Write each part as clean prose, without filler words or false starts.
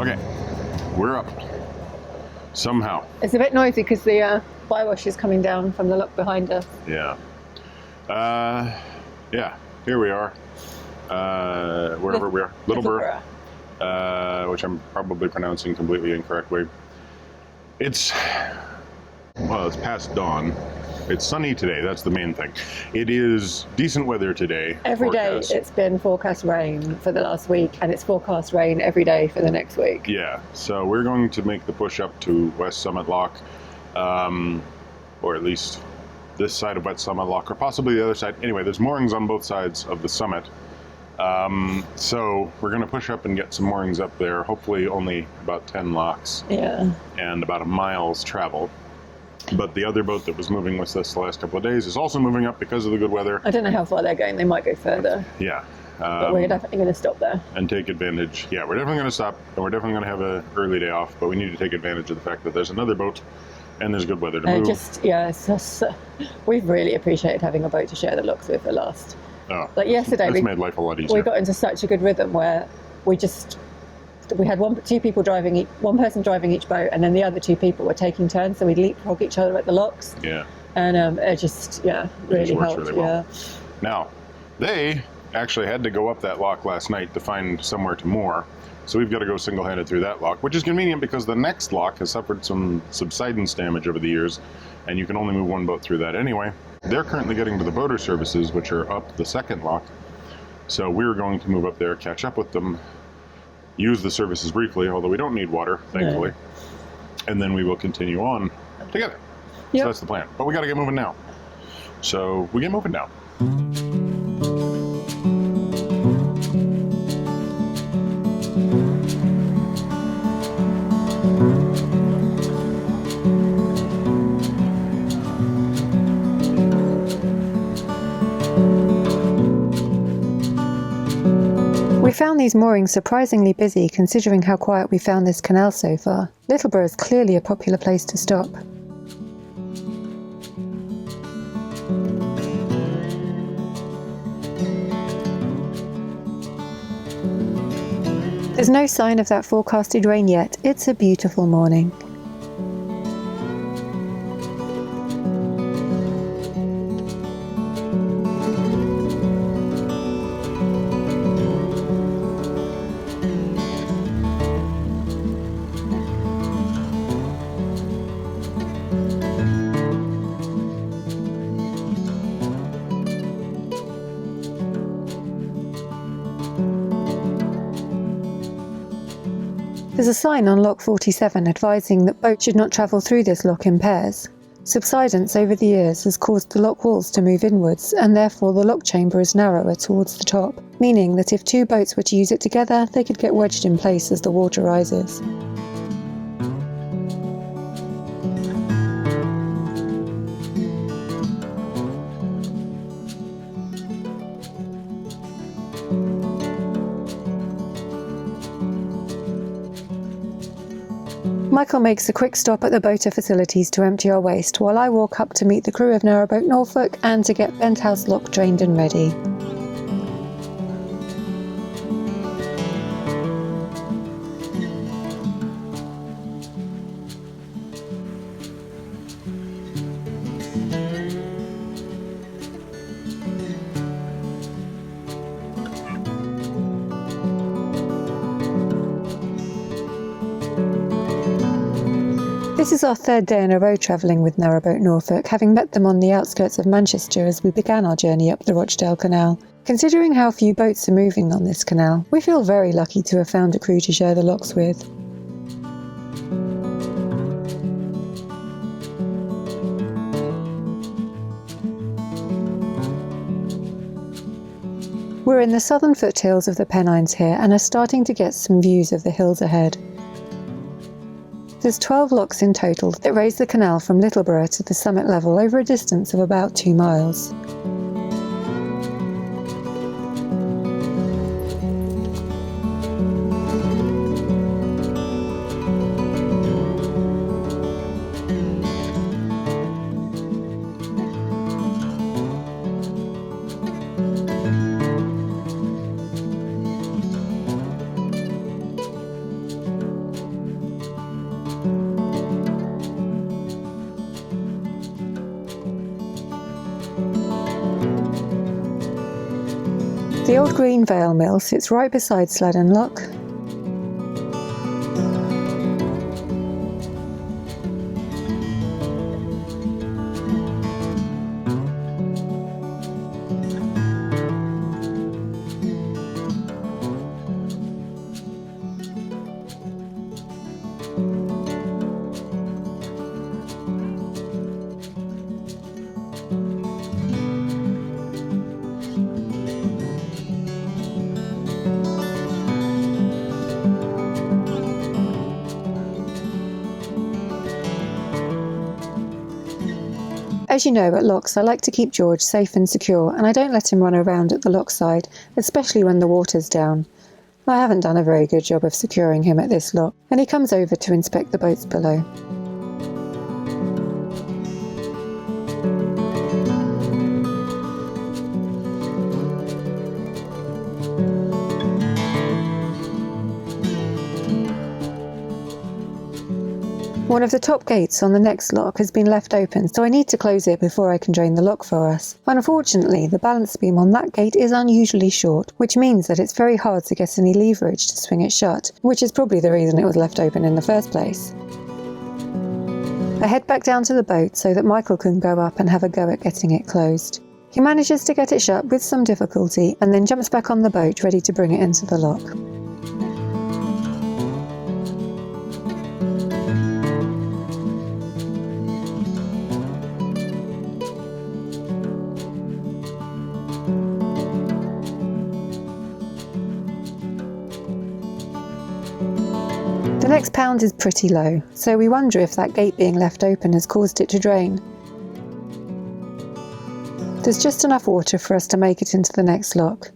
Okay, we're up. Somehow. It's a bit noisy because the bywash is coming down from the lock behind us. Yeah. Yeah, here we are. Wherever we are. Littleborough. Which I'm probably pronouncing completely incorrectly. It's past dawn. It's sunny today, that's the main thing. It is decent weather today. Every day it's been forecast rain for the last week, and it's forecast rain every day for the next week. Yeah, so we're going to make the push up to West Summit Lock, or at least this side of West Summit Lock, or possibly the other side. Anyway, there's moorings on both sides of the summit. So we're going to push up and get some moorings up there, hopefully only about 10 locks. Yeah. And about a mile's travel. But the other boat that was moving with us the last couple of days is also moving up because of the good weather. I don't know how far they're going. They might go further. Yeah. But we're definitely going to stop there. And take advantage. Yeah, we're definitely going to stop, and we're definitely going to have an early day off, but we need to take advantage of the fact that there's another boat and there's good weather to move. It's just, we've really appreciated having a boat to share the locks with the last. Oh, like yesterday, it's made life a lot easier. We got into such a good rhythm where we had one person driving each boat, and then the other two people were taking turns, so we'd leapfrog each other at the locks. Yeah. And it just really helped. Really well. Now, they actually had to go up that lock last night to find somewhere to moor, so we've got to go single-handed through that lock, which is convenient because the next lock has suffered some subsidence damage over the years, and you can only move one boat through that anyway. They're currently getting to the boater services, which are up the second lock, so we're going to move up there, catch up with them, use the services briefly, although we don't need water, thankfully, and then we will continue on together. Yep. So that's the plan. But we got to get moving now. So we get moving now. We found these moorings surprisingly busy considering how quiet we found this canal so far. Littleborough is clearly a popular place to stop. There's no sign of that forecasted rain yet. It's a beautiful morning. There's a sign on Lock 47 advising that boats should not travel through this lock in pairs. Subsidence over the years has caused the lock walls to move inwards, and therefore the lock chamber is narrower towards the top, meaning that if two boats were to use it together, they could get wedged in place as the water rises. Michael makes a quick stop at the boater facilities to empty our waste, while I walk up to meet the crew of Narrowboat Norfolk and to get Benthouse Lock drained and ready. This is our third day in a row travelling with Narrowboat Norfolk, having met them on the outskirts of Manchester as we began our journey up the Rochdale Canal. Considering how few boats are moving on this canal, we feel very lucky to have found a crew to share the locks with. We're in the southern foothills of the Pennines here and are starting to get some views of the hills ahead. There's 12 locks in total that raise the canal from Littleborough to the summit level over a distance of about 2 miles. The old Green Vale mill sits right beside Sladden Lock. As you know, at locks I like to keep George safe and secure, and I don't let him run around at the lock side, especially when the water's down. I haven't done a very good job of securing him at this lock, and he comes over to inspect the boats below. One of the top gates on the next lock has been left open, so I need to close it before I can drain the lock for us. Unfortunately, the balance beam on that gate is unusually short, which means that it's very hard to get any leverage to swing it shut, which is probably the reason it was left open in the first place. I head back down to the boat so that Michael can go up and have a go at getting it closed. He manages to get it shut with some difficulty and then jumps back on the boat ready to bring it into the lock. The next pound is pretty low, so we wonder if that gate being left open has caused it to drain. There's just enough water for us to make it into the next lock.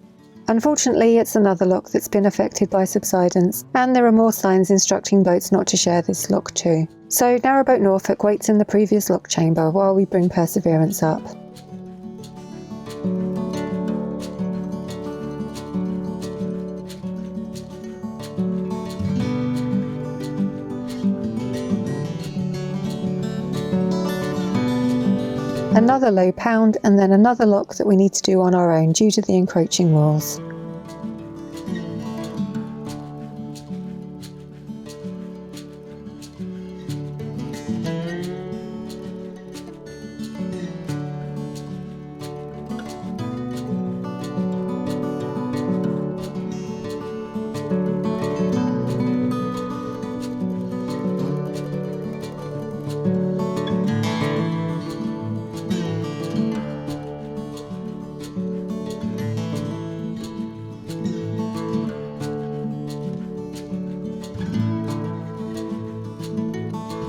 Unfortunately, it's another lock that's been affected by subsidence, and there are more signs instructing boats not to share this lock too. So Narrowboat Norfolk waits in the previous lock chamber while we bring Perseverance up. Another low pound, and then another lock that we need to do on our own due to the encroaching walls.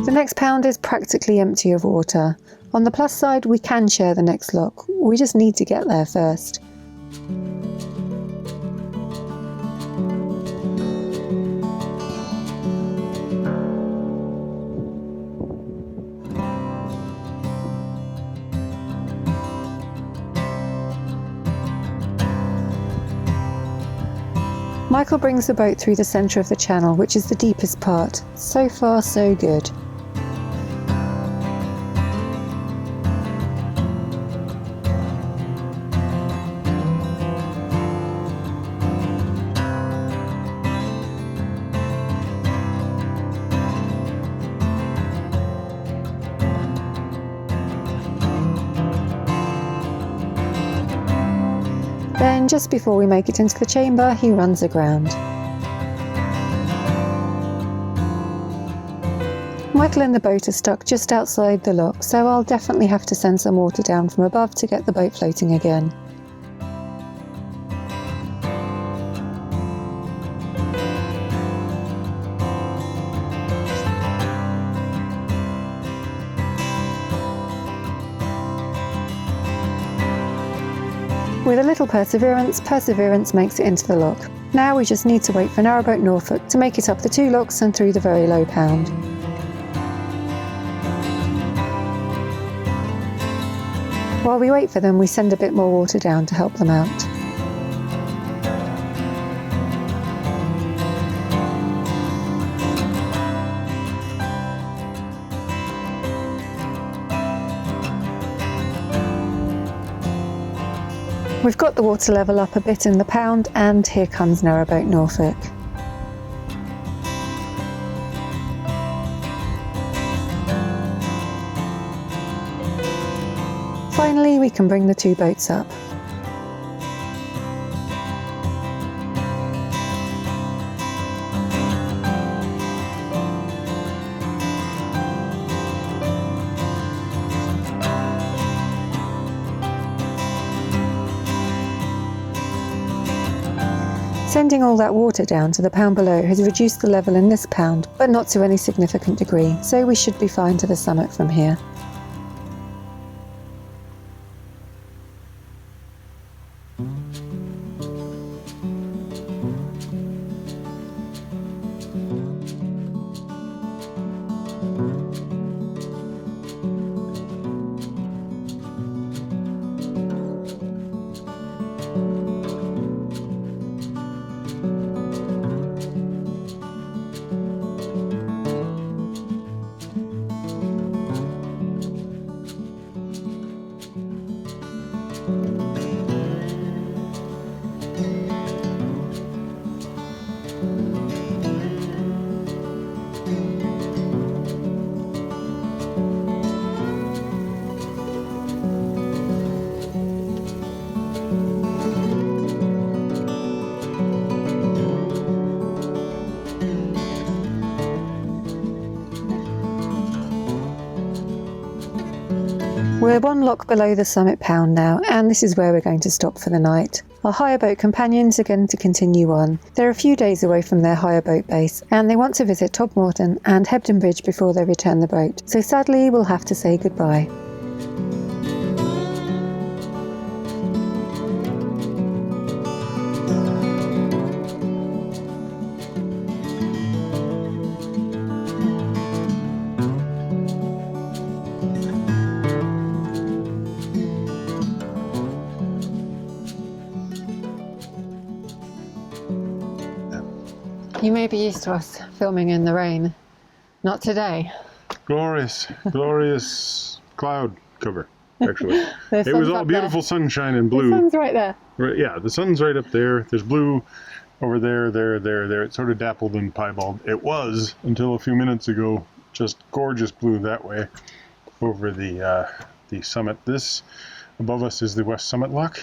The next pound is practically empty of water. On the plus side, we can share the next lock. We just need to get there first. Michael brings the boat through the centre of the channel, which is the deepest part. So far, so good. Then, just before we make it into the chamber, he runs aground. Michael and the boat are stuck just outside the lock, so I'll definitely have to send some water down from above to get the boat floating again. With a little perseverance, Perseverance makes it into the lock. Now we just need to wait for Narrowboat Norfolk to make it up the 2 locks and through the very low pound. While we wait for them, we send a bit more water down to help them out. We've got the water level up a bit in the pound, and here comes Narrowboat Norfolk. Finally, we can bring the two boats up. Sending all that water down to the pound below has reduced the level in this pound, but not to any significant degree, so we should be fine to the summit from here. We're one lock below the summit pound now, and this is where we're going to stop for the night. Our hire boat companions are going to continue on. They're a few days away from their hire boat base, and they want to visit Todmorden and Hebden Bridge before they return the boat, so sadly we'll have to say goodbye. You may be used to us filming in the rain. Not today. Glorious, glorious cloud cover, actually. It was all beautiful sunshine and blue. The sun's right there. Right, yeah, the sun's right up there. There's blue over there, there. It sort of dappled and piebald. It was, until a few minutes ago, just gorgeous blue that way over the summit. This, above us, is the West Summit Lock.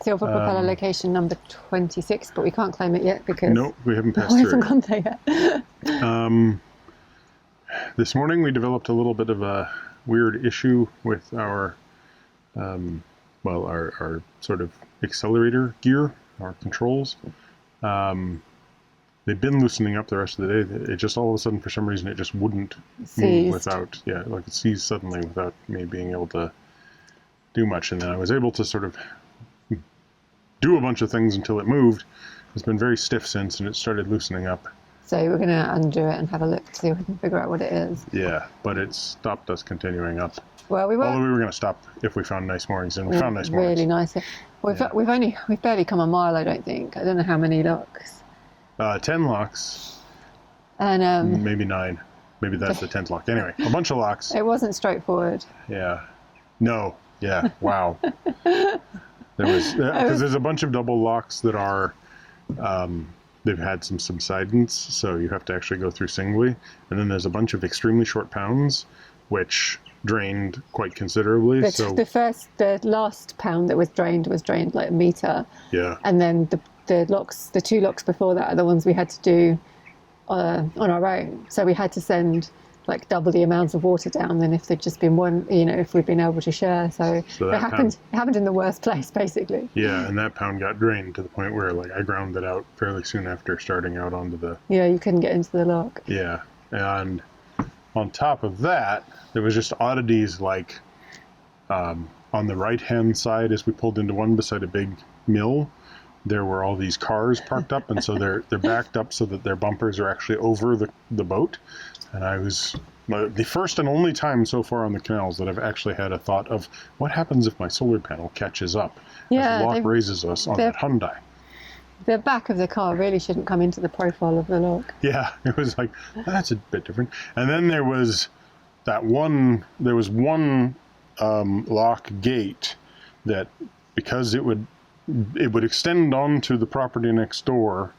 Silver propeller location number 26, but we can't claim it yet because no, we haven't passed we through. haven't gone there yet. This morning we developed a little bit of a weird issue with our, our sort of accelerator gear, our controls. They've been loosening up the rest of the day. It just all of a sudden, for some reason, it just wouldn't move without, like it seized suddenly without me being able to do much. And then I was able to sort of do a bunch of things until it moved. It's been very stiff since, and it started loosening up. So we're going to undo it and have a look to see if we can figure out what it is. Yeah, but it stopped us continuing up. Well, we were. Although we were going to stop if we found nice moorings, and we found nice moorings. Really nice. We've barely come a mile, I don't think. I don't know how many locks. 10 locks. And maybe 9. Maybe that's the 10th lock. Anyway, a bunch of locks. It wasn't straightforward. Yeah. No. Yeah. Wow. There was, because there's a bunch of double locks that are, they've had some subsidence, so you have to actually go through singly. And then there's a bunch of extremely short pounds, which drained quite considerably. The last pound that was drained like a meter. Yeah. And then the two locks before that are the ones we had to do on our own. So we had to send like double the amounts of water down than if there'd just been one, if we'd been able to share. So it happened in the worst place, basically. Yeah, and that pound got drained to the point where like I ground it out fairly soon after starting out onto the... Yeah, you couldn't get into the lock. Yeah, and on top of that, there was just oddities like on the right-hand side as we pulled into one beside a big mill, there were all these cars parked up, and so they're backed up so that their bumpers are actually over the boat. And I was the first and only time so far on the canals that I've actually had a thought of what happens if my solar panel catches up as the lock raises us on that Hyundai. The back of the car really shouldn't come into the profile of the lock. Yeah, it was like, that's a bit different. And then there was one lock gate that, because it would it would extend onto the property next door.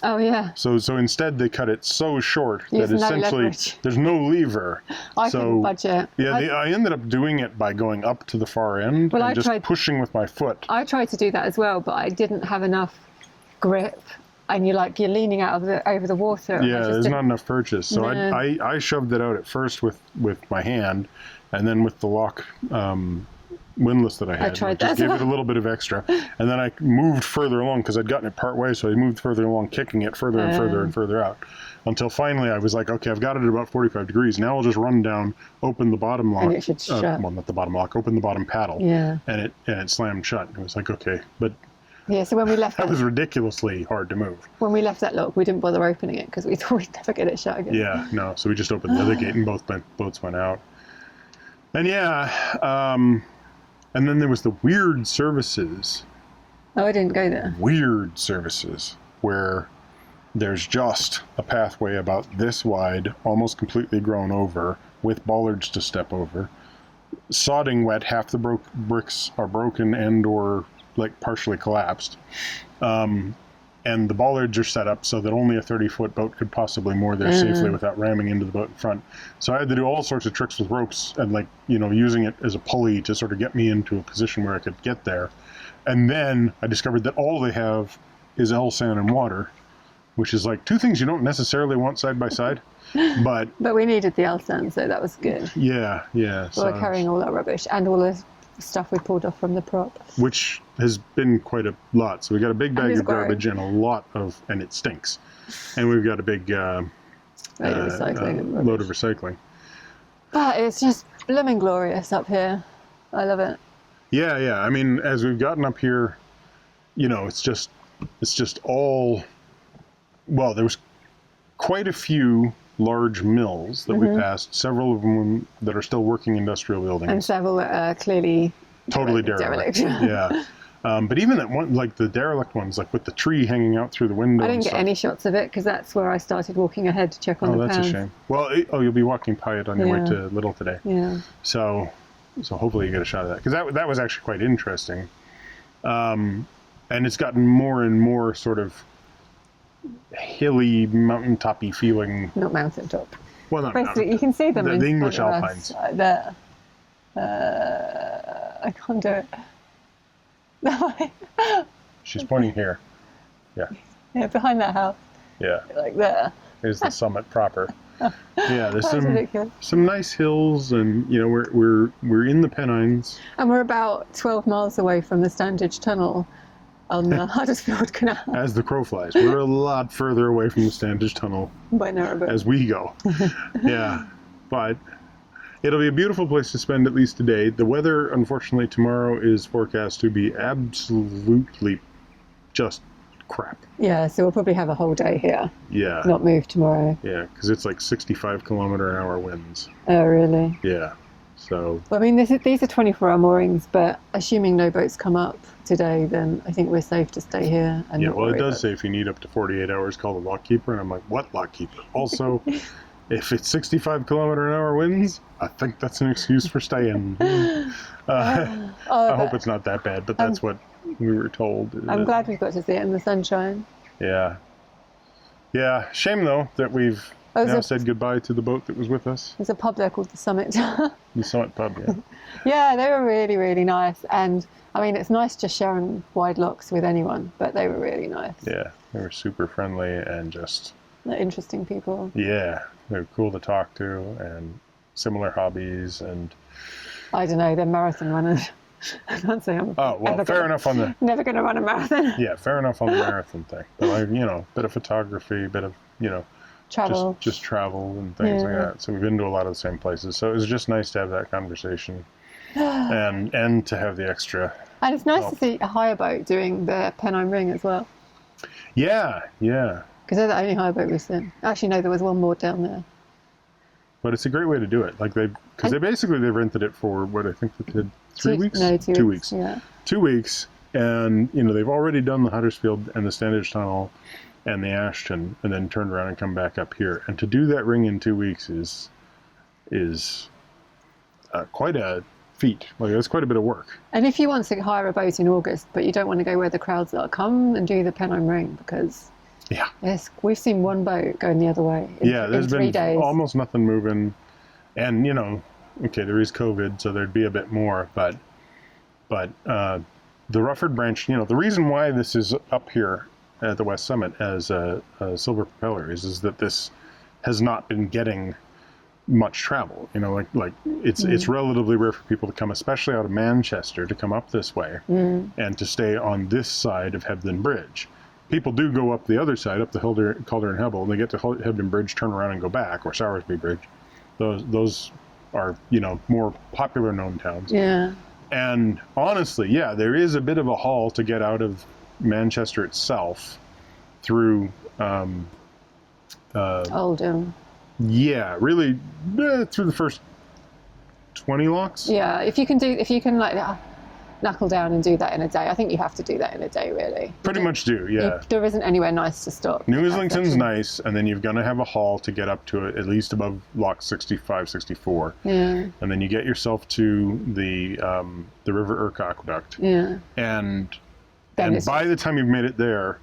Oh, yeah. So instead they cut it so short that There's no essentially leverage. there's no lever. I couldn't budge it. Yeah, I ended up doing it by going up to the far end Well, and I just tried- pushing with my foot. I tried to do that as well, but I didn't have enough grip. And you're leaning out over the water. and I Yeah, just there's didn't- not enough purchase. So No. I shoved it out at first with my hand, and then with the lock windlass that I had. tried just that. gave it a little bit of extra. And then I moved further along because I'd gotten it part way, so I moved further along, kicking it further and further and further out. Until finally I was like, okay, I've got it at about 45 degrees. Now I'll just run down, open the bottom lock. And it should shut. Well, not the bottom lock, open the bottom paddle. Yeah. And it slammed shut. It was like, okay. But Yeah, so when we left that was ridiculously hard to move. that lock, we didn't bother opening it because we thought we'd never get it shut again. Yeah, no. So we just opened the other gate and both boats went out. And and then there was the weird services Oh, I didn't go there. where there's just a pathway about this wide, almost completely grown over, with bollards to step over. Sodding wet, half the bricks are broken and or partially collapsed. And the bollards are set up so that only a 30-foot boat could possibly moor there safely without ramming into the boat in front. So I had to do all sorts of tricks with ropes and using it as a pulley to sort of get me into a position where I could get there. And then I discovered that all they have is L sand and water, which is two things you don't necessarily want side by side. But we needed the L-sand, so that was good. yeah. We were carrying all our rubbish and all the stuff we pulled off from the prop. Which has been quite a lot. So we got a big bag of growing. garbage and and it stinks. And we've got a big Load of recycling and load rubbish. of recycling. But it's just blooming glorious up here. I love it. Yeah. I mean, as we've gotten up here, it's just all. Well, there was quite a few large mills that we passed. Several of them that are still working industrial buildings. And several that are clearly Totally derelict. Yeah. But even that one, the derelict ones, with the tree hanging out through the window. I didn't and get stuff. any shots of it because that's where I started walking ahead to check on Oh, the that's pounds. a shame. Well, you'll be walking by it on your way Yeah. to Little today. Yeah. So hopefully you get a shot of that because that was actually quite interesting. And it's gotten more and more sort of hilly, mountaintoppy feeling. Not mountaintop. Well, not Basically, you can see them the in English front of Alpines. us, there. I can't do it. She's pointing here. Yeah, Yeah, behind that house, yeah. there. Here's the summit proper. Yeah, there's That's ridiculous. some nice hills, and we're in the Pennines. And we're about 12 miles away from the Standage Tunnel on the Huddersfield Canal As the crow flies, we're a lot further away from the Standage Tunnel by Narrabeen. as we go. Yeah, but it'll be a beautiful place to spend at least a day. The weather, unfortunately, tomorrow is forecast to be absolutely just crap. Yeah, so we'll probably have a whole day here, Yeah, not move tomorrow. yeah, because it's 65 kilometer an hour winds. Oh, really? Yeah, so Well, I mean, these are 24-hour moorings, but assuming no boats come up today, then I think we're safe to stay here. And yeah. not Well, it worry does about- say if you need up to 48 hours, call the lockkeeper. And I'm like, what lockkeeper? Also, if it's 65 kilometer an hour winds, I think that's an excuse for staying. I hope it's not that bad, but that's what we were told. I'm glad we got to see it in the sunshine. Yeah. Yeah. Shame, though, that we've Oh, now so- said goodbye to the boat that was with us. There's a pub there called the Summit. The Summit Pub, yeah. Yeah, they were really, really nice. And I mean, it's nice just sharing wide locks with anyone, but they were really nice. Yeah. They were super friendly and just, They're interesting people. yeah, they were cool to talk to and similar hobbies. And, I don't know, they're marathon runners. I can't say I'm oh, well, fair enough on the, never going to run a marathon. yeah, fair enough on the marathon thing. But, bit of photography, bit of, Travel. just travel and things like Yeah. that. So we've been to a lot of the same places. So it was just nice to have that conversation and to have the extra. And it's nice to see a hire boat doing the Pennine Ring as well. Yeah. Because they're the only hire boat we've seen. Actually, no, there was one more down there. But it's a great way to do it. Because they rented it for what I think they did 3 weeks? No, 2 weeks. Yeah. 2 weeks. And, they've already done the Huddersfield and the Standage Tunnel and the Ashton and then turned around and come back up here. And to do that ring in 2 weeks is quite a feet. Like, that's quite a bit of work. And if you want to hire a boat in August, but you don't want to go where the crowds are, come and do the Pennine Ring, because we've seen one boat going the other way There's in 3 been days. almost nothing moving. And, you know, okay, there is COVID, so there'd be a bit more, but the Rufford branch, you know, the reason why this is up here at the West Summit as a silver propeller is that this has not been getting much travel. You know, like it's relatively rare for people to come, especially out of Manchester, to come up this way and to stay on this side of Hebden Bridge. People do go up the other side, up the Calder and Hebble, and they get to Hebden Bridge, turn around and go back, or Sowersby Bridge. Those are, you know, more popular known towns. Yeah. And honestly, yeah, there is a bit of a haul to get out of Manchester itself through Oldham. Yeah, really through the first 20 locks. Yeah, if you can like knuckle down and do that in a day. I think you have to do that in a day, really. Pretty much do, yeah. There isn't anywhere nice to stop. New Islington's nice, and then you're going to have a haul to get up to it, at least above lock 65, 64. Yeah. And then you get yourself to the River Irk Aqueduct. Yeah. And by the time you've made it there,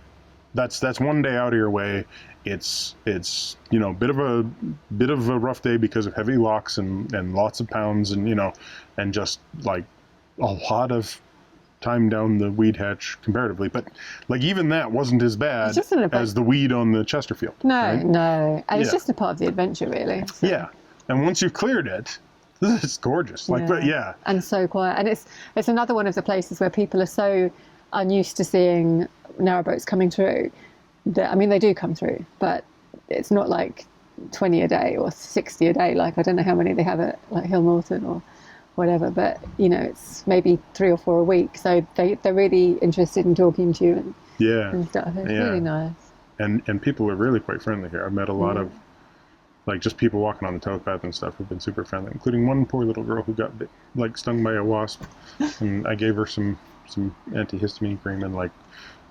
that's 1 day out of your way. It's you know, bit of a rough day because of heavy locks and lots of pounds, and you know, and just like a lot of time down the weed hatch comparatively, but like even that wasn't as bad as the weed on the Chesterfield. No, right? No, and it's just a part of the adventure, really. So. Yeah, and once you've cleared it, it's gorgeous. Like, and so quiet, and it's another one of the places where people are so unused to seeing narrowboats coming through. I mean, they do come through, but it's not like 20 a day or 60 a day. Like, I don't know how many they have at like Hill Norton or whatever, but you know, it's maybe 3 or 4 a week. So they're really interested in talking to you and stuff. It's really nice. And people are really quite friendly here. I've met a lot of like just people walking on the towpath and stuff who've been super friendly, including one poor little girl who got like stung by a wasp, and I gave her some antihistamine cream, and like,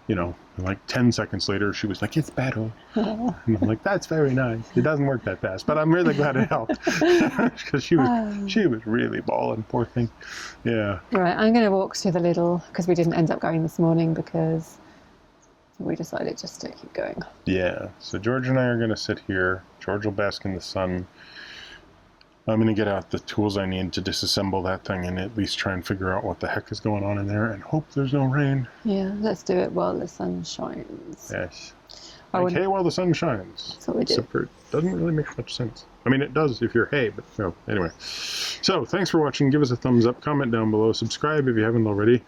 you know, like 10 seconds later, she was like, "It's better." And I'm like, "That's very nice. It doesn't work that fast, but I'm really glad it helped." Because she was really bawling, poor thing. Yeah. Right, I'm going to walk to the Lidl, because we didn't end up going this morning because we decided just to keep going. Yeah. So George and I are going to sit here. George will bask in the sun. I'm going to get out the tools I need to disassemble that thing and at least try and figure out what the heck is going on in there and hope there's no rain. Yeah, let's do it while the sun shines. Yes. Hey, while the sun shines. That's what we do. Except for it doesn't really make much sense. I mean, it does if you're hay, but no. Anyway. So, thanks for watching. Give us a thumbs up, comment down below, subscribe if you haven't already.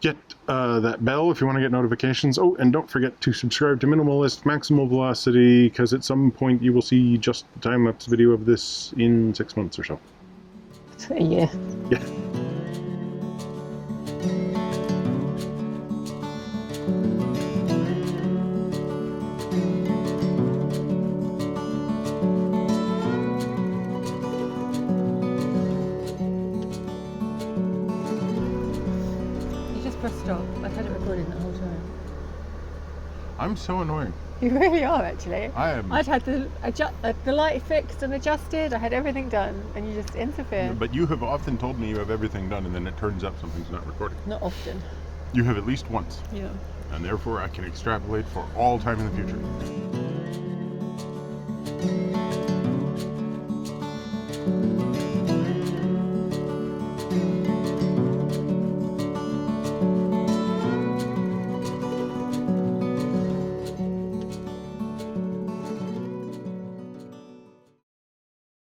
Get that bell if you want to get notifications. Oh, and don't forget to subscribe to Minimalist Maximal Velocity, because at some point you will see just a time-lapse video of this in 6 months or so. Yeah. Yeah. Press stop. I've had it recording the whole time. I'm so annoying. You really are, actually. I am. I'd had the light fixed and adjusted. I had everything done, and you just interfere. But you have often told me you have everything done, and then it turns out something's not recording. Not often. You have at least once. Yeah. And therefore I can extrapolate for all time in the future.